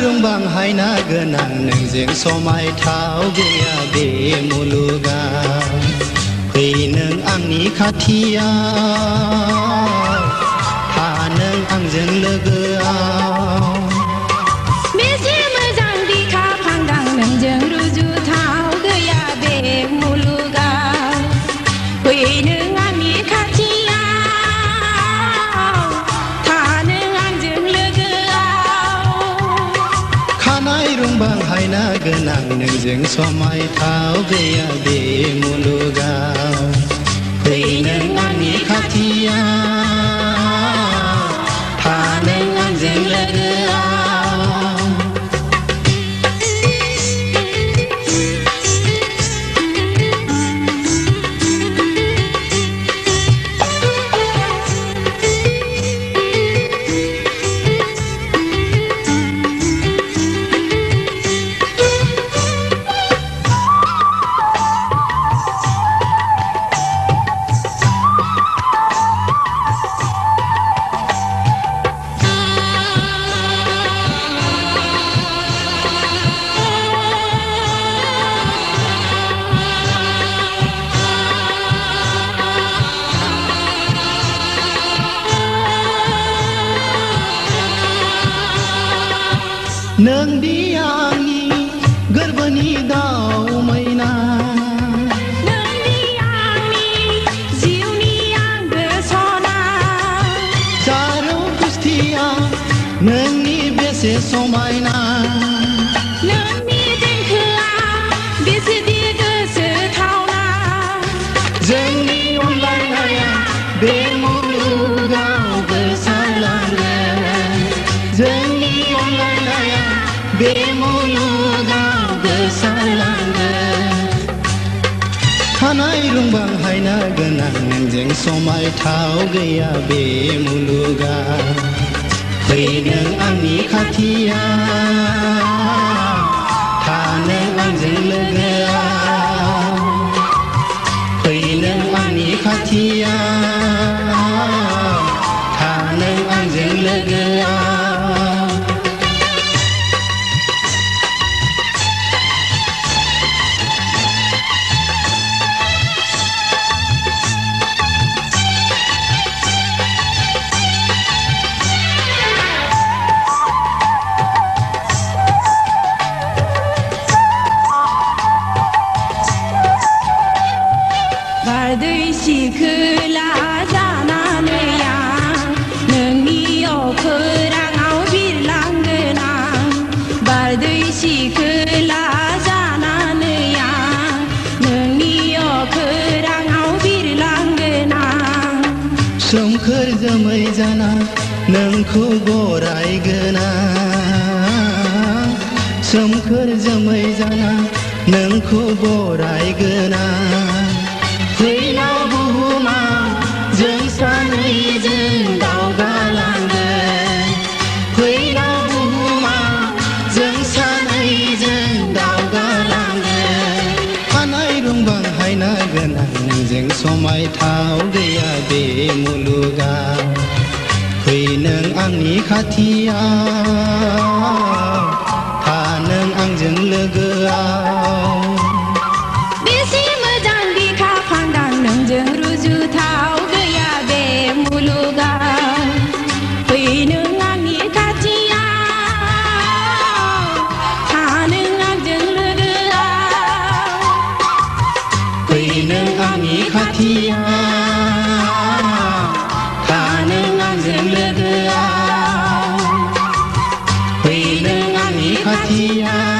रुंबां हायना गोनां नोंजों समायथाव गैया बे मुलुगाव फै नों आंनि खाथियाव था नों आंजों लोगोआव बेसे मोजां बिखा फांदां नोंजों रुजुथाव गैया बे मुलुगाव फै नों आंनि खाथियाव था नों आंजों लोगोआव खानाय रुंबां हायना गोनां नोंजों समायथाव गैया बे मुलुगाव फै नों आंनि खाथियाव था नों आंजों लोगोआव नोंदि आंनि गोरबोनि दाउ मैना नोंदि आंनि जिउनि आंगो सना जारौ गुस्थिया नोंनि बेसे समायना नोंनि देंखोआ बेसेदि गोसोथावना जोंनि अनलायनाया बे मुलुगाव गोसारलांगोन जोंनि अनलायनाया बे मुलुगाव गोसारलांगोन खानाय रुंबां हायना गोनां नोंजों समायथाव गैया बे मुलुगाव फै नों आंनि खाथियाव था नों आंजों लोगोआव फै नों आंनि खाथियाव था नों आंजों लोगोआव बारदै सिखोला जानानै आं नोंनि अखोराङाव बिरलांगोन आं बारदै सिखोला जानानै आं नोंनि अखोराङाव बिरलांगोन आं सोमखोर जोमै जाना नोंखौ बरायगोन आं सोमखोर जोमै जाना नोंखौ बरायगोन आं फैलाव बुहुमाव जों सानैजों दावगालांगोन फैलाव बुहुमाव जों सानैजों दावगालांगोन खानाय रुंबां हायना गोनां नोंजों समायथाव गैया बे मुलुगाव फै नों आंनि खाथियाव था नों आंजों लोगोआव बेसे मोजां बिखा फांदां नोंजों रुजुथाव गैया बे मुलुगाव फै नों आंनि खाथियाव था नों आंजों लोगोआव फै नों आंनि खाथियाव था नों आंजों लोगोआव फै नों आंनि खाथियाव